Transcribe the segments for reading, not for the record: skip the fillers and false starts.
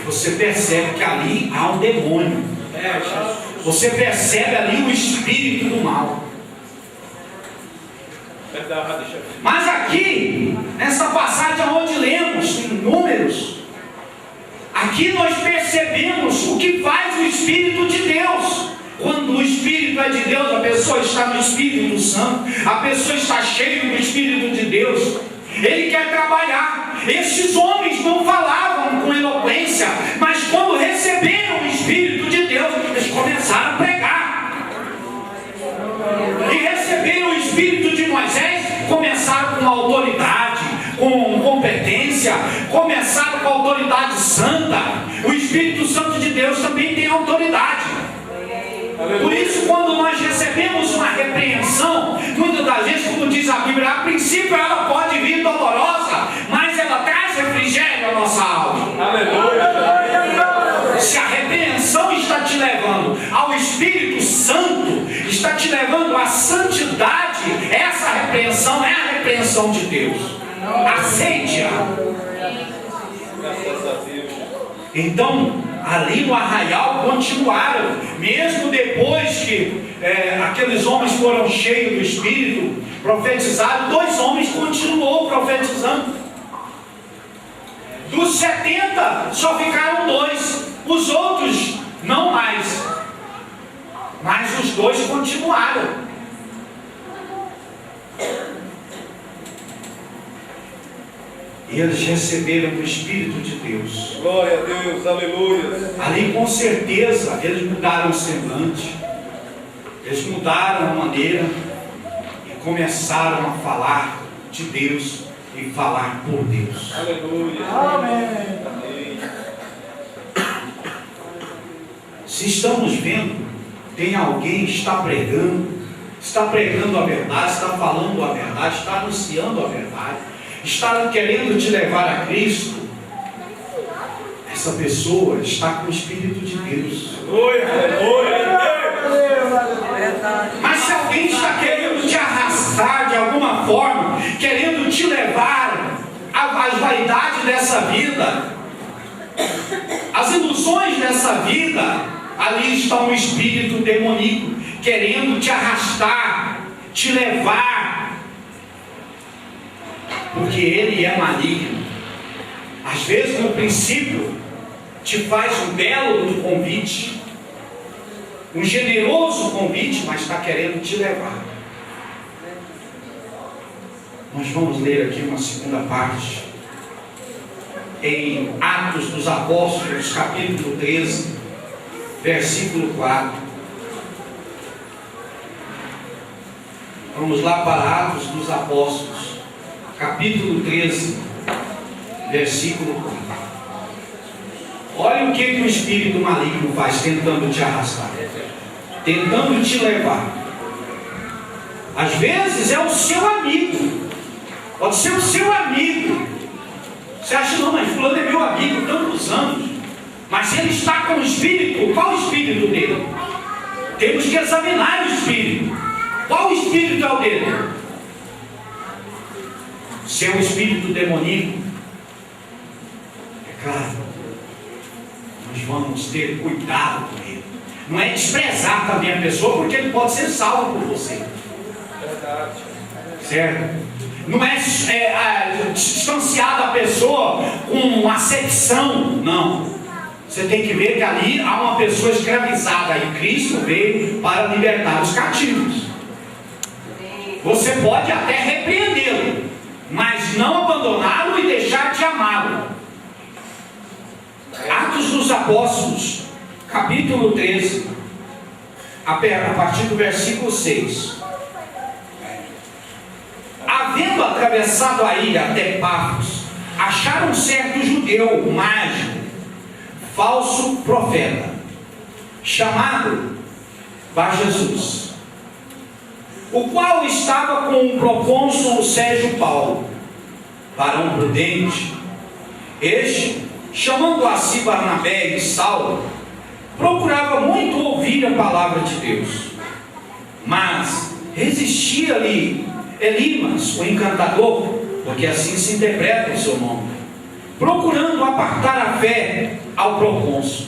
você percebe que ali há um demônio. Você percebe ali o espírito do mal. Mas aqui, nessa passagem onde lemos em Números, aqui nós percebemos o que faz o Espírito de Deus. Quando o Espírito é de Deus, a pessoa está no Espírito Santo, a pessoa está cheia do Espírito de Deus. Ele quer trabalhar. Esses homens não falavam com eloquência, mas quando receberam o Espírito de Deus, eles começaram a pregar. E receberam o Espírito de Moisés, começaram com autoridade, com competência, começaram com autoridade santa. O Espírito Santo de Deus também tem autoridade. Por isso, quando nós recebemos uma repreensão, muitas das vezes, como diz a Bíblia, a princípio ela pode vir dolorosa, mas ela traz refrigério à nossa alma. Aleluia. Se a repreensão está te levando ao Espírito Santo, está te levando à santidade, essa repreensão é a repreensão de Deus. Aceite-a. Então, ali no arraial continuaram, mesmo depois que aqueles homens foram cheios do Espírito, profetizaram, 2 homens continuou profetizando. Dos 70, só ficaram 2, os outros não mais, mas os 2 continuaram. E eles receberam o Espírito de Deus. Glória a Deus, aleluia. Ali com certeza eles mudaram o semblante, eles mudaram a maneira e começaram a falar de Deus e falar por Deus. Aleluia. Amém. Se estamos vendo, tem alguém que está pregando a verdade, está falando a verdade, está anunciando a verdade, está querendo te levar a Cristo, essa pessoa está com o Espírito de Deus. Mas se alguém está querendo te arrastar de alguma forma, querendo te levar às vaidades dessa vida, as ilusões dessa vida, ali está um espírito demoníaco querendo te arrastar, te levar, porque ele é maligno. Às vezes no princípio te faz um belo convite, um generoso convite, mas está querendo te levar. Nós vamos ler aqui uma segunda parte em Atos dos Apóstolos, capítulo 13, versículo 4. Vamos lá para Atos dos Apóstolos, capítulo 13, versículo 4. Olha o que o espírito maligno faz tentando te arrastar, tentando te levar. Às vezes é o seu amigo, pode ser o seu amigo. Você acha, não, mas fulano é meu amigo tantos anos, mas ele está com o espírito. Qual o espírito dele? Temos que examinar o espírito. Qual o espírito é o dele? Se é um espírito demoníaco, é claro, nós vamos ter cuidado com ele. Não é desprezar também a pessoa, porque ele pode ser salvo por você. Certo? Não é distanciar da pessoa com acepção, não. Você tem que ver que ali há uma pessoa escravizada e Cristo veio para libertar os cativos. Você pode até repreendê-lo, mas não abandoná-lo e deixar de amá-lo. Atos dos Apóstolos, capítulo 13, a partir do versículo 6. Havendo atravessado a ilha até Pafos, acharam um certo judeu mágico, falso profeta, chamado Bar-Jesus, o qual estava com o procônsul Sérgio Paulo, varão prudente. Este, chamando a si Barnabé e Saulo, procurava muito ouvir a palavra de Deus, mas resistia-lhe Elimas, o encantador, porque assim se interpreta o seu nome, procurando apartar a fé ao procônsul.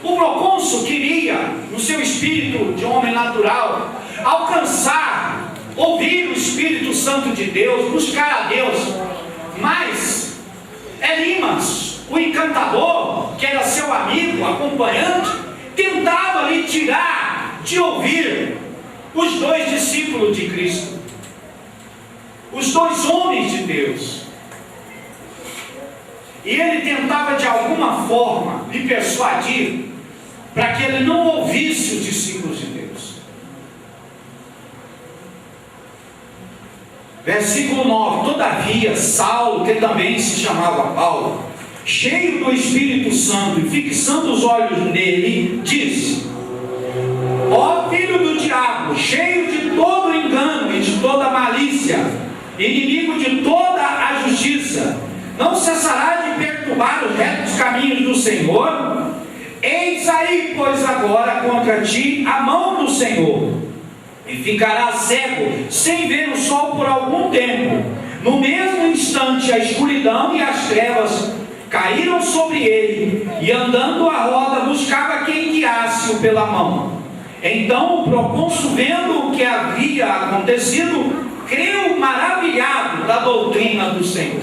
O procônsul queria, no seu espírito de homem natural, alcançar, ouvir o Espírito Santo de Deus, buscar a Deus, mas Elimas, o encantador, que era seu amigo, acompanhante, tentava lhe tirar de ouvir os dois discípulos de Cristo, os dois homens de Deus. E ele tentava de alguma forma lhe persuadir para que ele não ouvisse os discípulos de Deus. Versículo 9: todavia Saulo, que também se chamava Paulo, cheio do Espírito Santo e fixando os olhos nele, disse: ó filho do diabo, cheio de todo engano e de toda malícia, inimigo de toda a justiça, não cessará de perturbar os retos caminhos do Senhor? Eis aí, pois, agora contra ti a mão do Senhor, e ficará cego, sem ver o sol por algum tempo. No mesmo instante a escuridão e as trevas caíram sobre ele, e andando à roda buscava quem guiasse-o pela mão. Então o procônsul, vendo o que havia acontecido, creu maravilhado da doutrina do Senhor.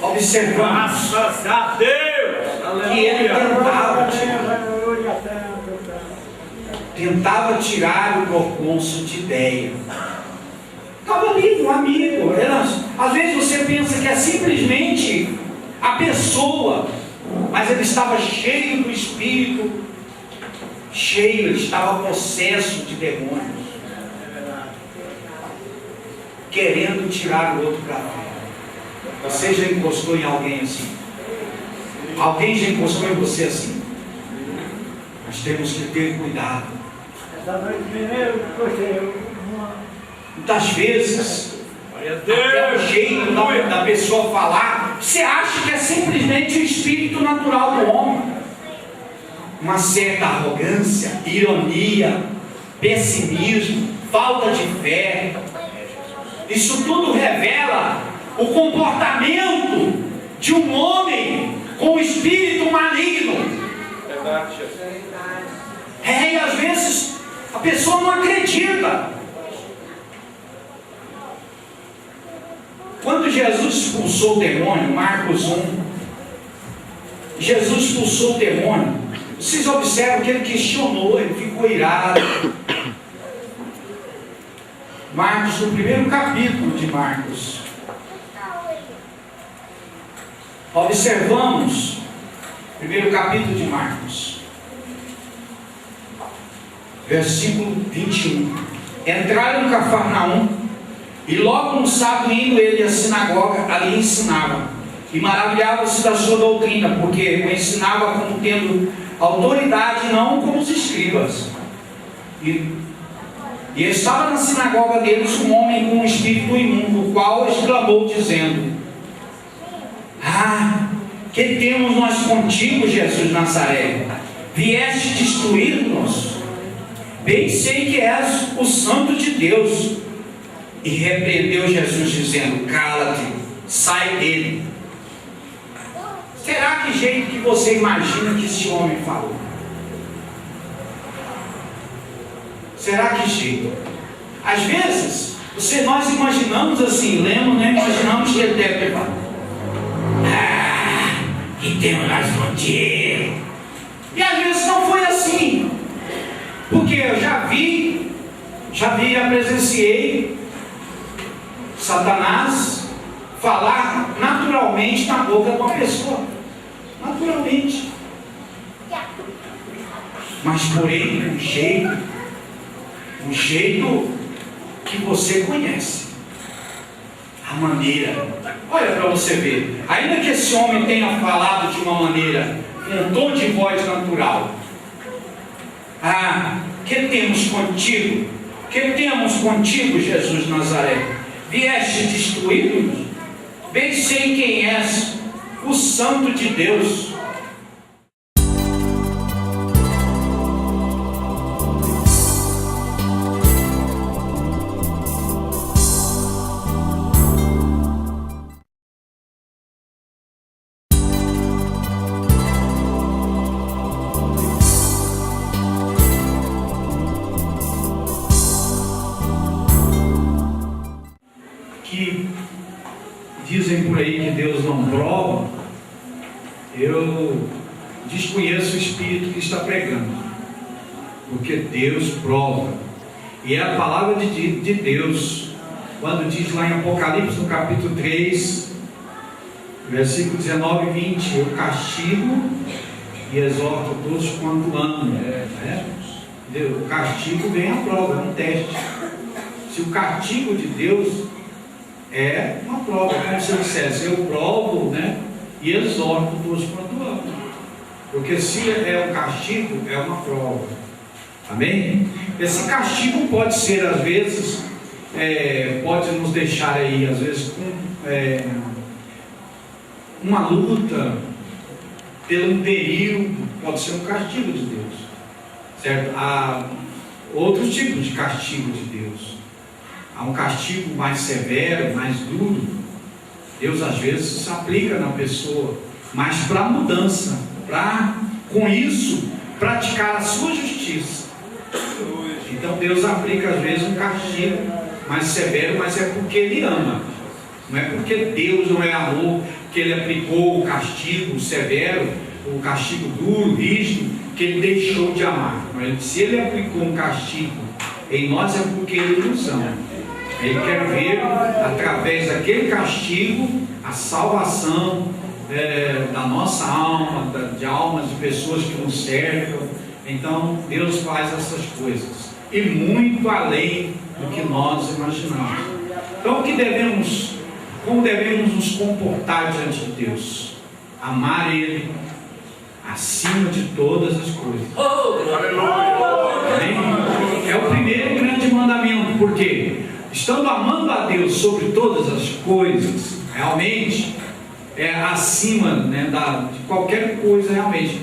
Observamos Graças a Deus. que ele tentava tirar o procônsul de ideia. Estava ali, um amigo. Às vezes você pensa que é simplesmente a pessoa, mas ele estava cheio do Espírito, ele estava possesso de demônios, querendo tirar o outro para fora. Você já encostou em alguém assim? Alguém já encostou em você assim? Nós temos que ter cuidado. Muitas vezes, até o jeito da pessoa falar, você acha que é simplesmente o espírito natural do homem. Uma certa arrogância, ironia, pessimismo, falta de fé. Isso tudo revela o comportamento de um homem com espírito maligno. E às vezes a pessoa não acredita. Quando Jesus expulsou o demônio, Marcos 1, Jesus expulsou o demônio. Vocês observam que ele questionou, ele ficou irado. Marcos, no primeiro capítulo de Marcos, observamos, primeiro capítulo de Marcos, versículo 21. Entraram em Cafarnaum, e logo no sábado, indo ele à sinagoga, ali ensinava, e maravilhava-se da sua doutrina, porque o ensinava como tendo autoridade, não como os escribas. E estava na sinagoga deles um homem com um espírito imundo, o qual exclamou dizendo: que temos nós contigo, Jesus Nazaré? Vieste destruir-nos? Bem sei que és o Santo de Deus. E repreendeu Jesus dizendo: cala-te, sai dele. Será que jeito que você imagina que esse homem falou? Será que jeito? Às vezes, nós imaginamos assim, lemos, né? Imaginamos que ele deve ter falado: que temos nós contigo. E às vezes não foi assim, porque eu já presenciei Satanás falar naturalmente na boca de uma pessoa, naturalmente, mas porém um jeito que você conhece, a maneira. Olha para você ver, ainda que esse homem tenha falado de uma maneira, um tom de voz natural: que temos contigo? Que temos contigo, Jesus Nazaré? Vieste destruir-nos? Bem sei quem és, o Santo de Deus. que dizem por aí que Deus não prova, eu desconheço o espírito que está pregando, porque Deus prova, e é a palavra de Deus, quando diz lá em Apocalipse, no capítulo 3, versículo 19 e 20: eu castigo e exorto todos quanto amo. O castigo vem à prova, é um teste. Se o castigo de Deus é uma prova, como se eu dissesse, eu provo, e exorto todos quanto amo. Porque se é um castigo, é uma prova. Amém? Esse castigo pode ser, às vezes, pode nos deixar aí, às vezes, com uma luta, pelo um período, pode ser um castigo de Deus, certo? Há outros tipos de castigo de Deus. Há um castigo mais severo, mais duro. Deus às vezes se aplica na pessoa, mas para mudança, para com isso praticar a sua justiça. Então Deus aplica às vezes um castigo mais severo, mas é porque Ele ama. Não é porque Deus não é amor que Ele aplicou o castigo severo, o castigo duro, rígido, que Ele deixou de amar. Mas se Ele aplicou um castigo em nós, é porque Ele nos ama. Ele quer ver, através daquele castigo, a salvação da nossa alma, de almas de pessoas que nos cercam. Então Deus faz essas coisas, e muito além do que nós imaginamos. Então como devemos nos comportar diante de Deus? Amar Ele acima de todas as coisas. Amém? É o primeiro grande mandamento, porque estando amando a Deus sobre todas as coisas, realmente acima de qualquer coisa, realmente,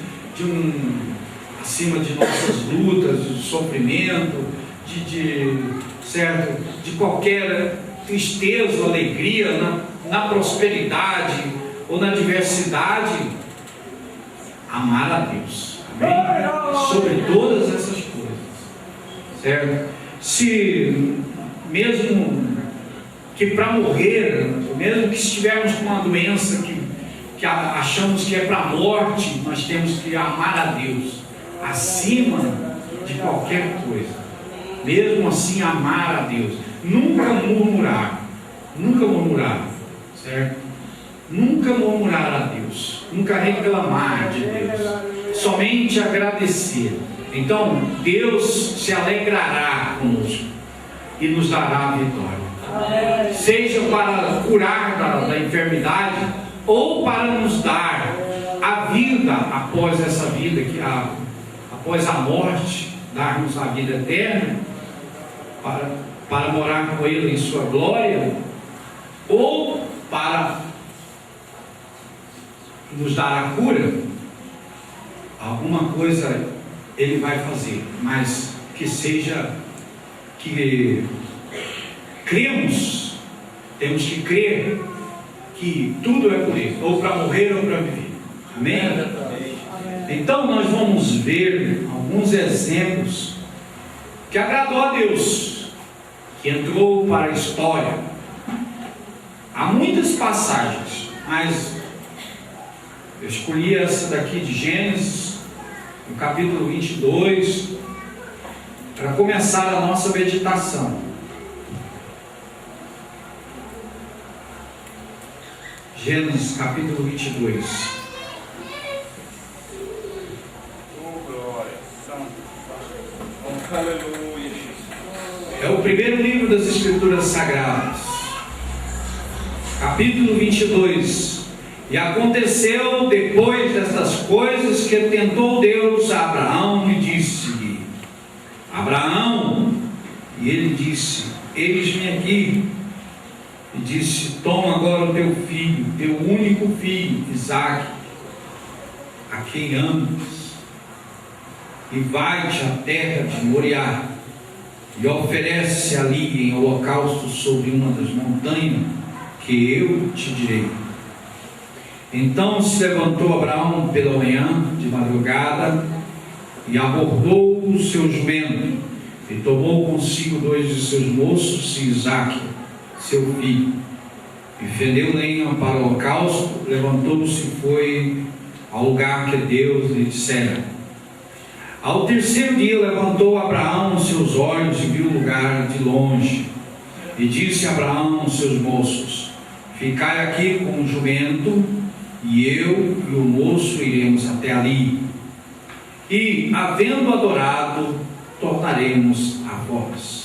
acima de nossas lutas, de sofrimento, de qualquer tristeza ou alegria, na prosperidade ou na adversidade, amar a Deus, amém? Sobre todas essas coisas, certo? Se mesmo que para morrer, mesmo que estivermos com uma doença que achamos que é para a morte, nós temos que amar a Deus acima de qualquer coisa. Mesmo assim, amar a Deus, nunca murmurar, certo? Nunca murmurar a Deus, nunca reclamar de Deus, somente agradecer. Então Deus se alegrará conosco e nos dará a vitória, seja para curar da enfermidade ou para nos dar a vida após essa vida, após a morte, dar-nos a vida eterna, para morar com Ele em sua glória, ou para nos dar a cura. Alguma coisa Ele vai fazer, mas que seja que cremos, temos que crer que tudo é por Ele, ou para morrer ou para viver. Amém? Então nós vamos ver alguns exemplos que agradou a Deus, que entrou para a história. Há muitas passagens, mas eu escolhi essa daqui de Gênesis, no capítulo 22, para começar a nossa meditação. Gênesis capítulo 22. É o primeiro livro das Escrituras Sagradas, capítulo 22. E aconteceu depois destas coisas que tentou Deus a Abraão e disse-lhe: Abraão, e ele disse: eis-me aqui. E disse: toma agora o teu filho, teu único filho, Isaque, a quem amas, e vai-te à terra de Moriá, e oferece ali em holocausto sobre uma das montanhas que eu te direi. Então se levantou Abraão pela manhã, de madrugada, e abordou o seu jumento, e tomou consigo 2 de seus moços, e Isaque, seu filho, e fendeu lenha para o holocausto, levantou-se e foi ao lugar que Deus lhe dissera. Ao terceiro dia levantou Abraão os seus olhos e viu o lugar de longe, e disse a Abraão aos seus moços: ficai aqui com o jumento, e eu e o moço iremos até ali, e, havendo adorado, tornaremos a vós.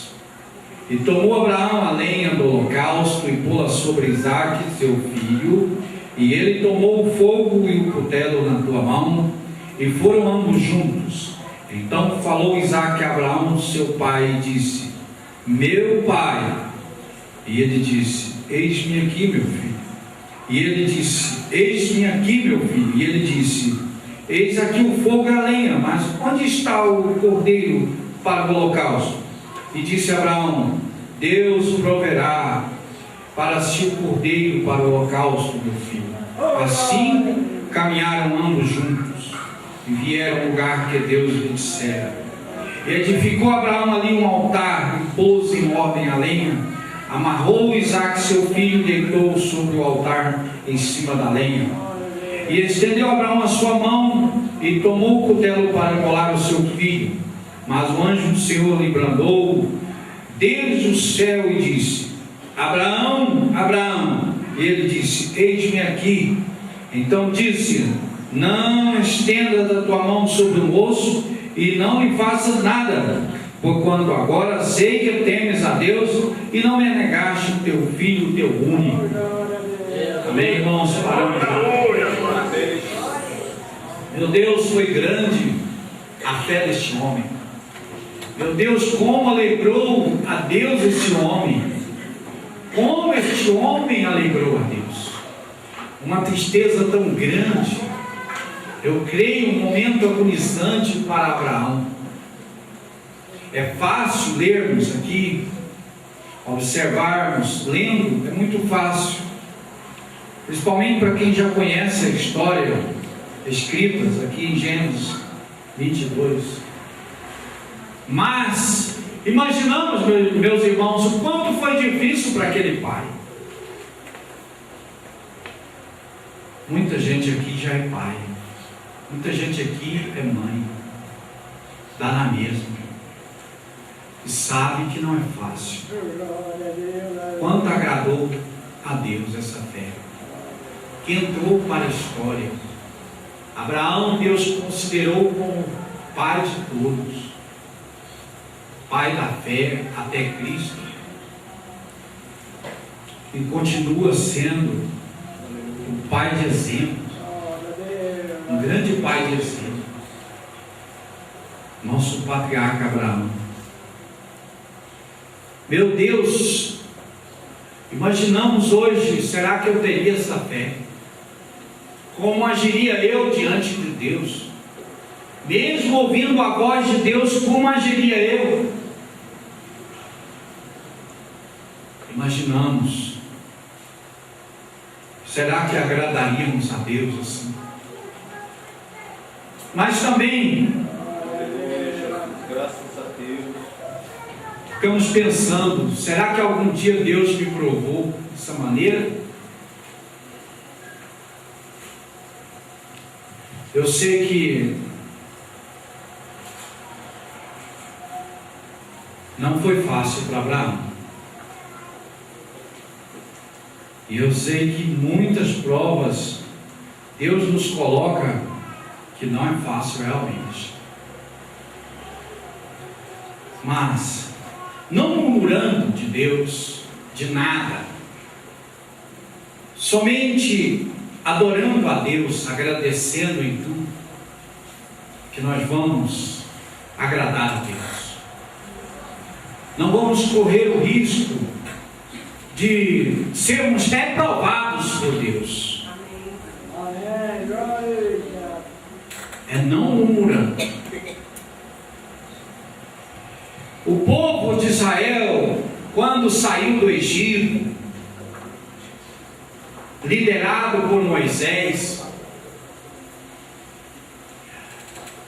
E tomou Abraão a lenha do holocausto e pô-la sobre Isaque, seu filho, e ele tomou o fogo e o cutelo na tua mão, e foram ambos juntos. Então falou Isaque a Abraão, seu pai, e disse: meu pai. E ele disse: eis-me aqui, meu filho. E ele disse: eis-me aqui, meu filho. E ele disse: eis aqui o fogo e a lenha, mas onde está o cordeiro para o holocausto? E disse Abraão: Deus proverá para si o cordeiro para o holocausto, meu filho. Assim caminharam ambos juntos e vieram ao lugar que Deus lhe dissera. E edificou Abraão ali um altar e pôs em ordem a lenha. Amarrou Isaque seu filho e deitou sobre o altar em cima da lenha. E estendeu Abraão a sua mão e tomou o cutelo para imolar o seu filho. Mas o anjo do Senhor lhe bradou desde o céu e disse: Abraão, Abraão. E ele disse: eis-me aqui. Então disse: não estendas a tua mão sobre o moço e não lhe faças nada, porquanto agora sei que temes a Deus e não me negaste o teu filho, o teu único. Amém, irmãos? Paramos. Meu Deus, foi grande a fé deste homem. Meu Deus, como alegrou a Deus este homem. Como este homem alegrou a Deus. Uma tristeza tão grande. Eu creio um momento agonizante para Abraão. É fácil lermos aqui, observarmos, lendo, é muito fácil. Principalmente para quem já conhece a história escritas aqui em Gênesis 22. Mas imaginamos, meus irmãos, o quanto foi difícil para aquele pai. Muita gente aqui já é pai, muita gente aqui é mãe, dá na mesma, e sabe que não é fácil. Quanto agradou a Deus essa fé, que entrou para a história. Abraão, Deus considerou como pai de todos, pai da fé até Cristo, e continua sendo um pai de exemplo, um grande pai de exemplo, nosso patriarca Abraão. Meu Deus, imaginamos hoje, será que eu teria essa fé? Como agiria eu diante de Deus? Mesmo ouvindo a voz de Deus, como agiria eu? Imaginamos, será que agradaríamos a Deus assim? Mas também, graças a Deus, ficamos pensando, será que algum dia Deus me provou dessa maneira? Eu sei que não foi fácil para Abraão. E eu sei que muitas provas Deus nos coloca que não é fácil realmente. Mas, não murmurando de Deus, de nada, somente adorando a Deus, agradecendo em tudo, que nós vamos agradar a Deus. Não vamos correr o risco de sermos reprovados por Deus. É não murmurando. O povo de Israel, quando saiu do Egito, liderado por Moisés,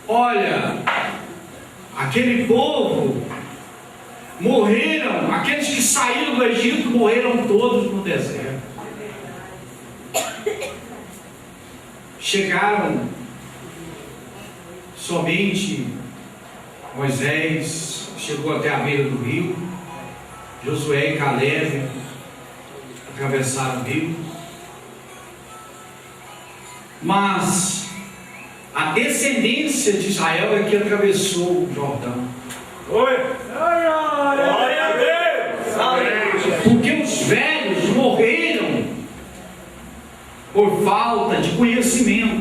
olha, aquele povo morreram, aqueles que saíram do Egito morreram todos no deserto. Chegaram somente Moisés, chegou até a beira do rio. Josué e Caleb atravessaram o rio. Mas a descendência de Israel é que atravessou o Jordão. Glória a Deus! Porque os velhos morreram por falta de conhecimento.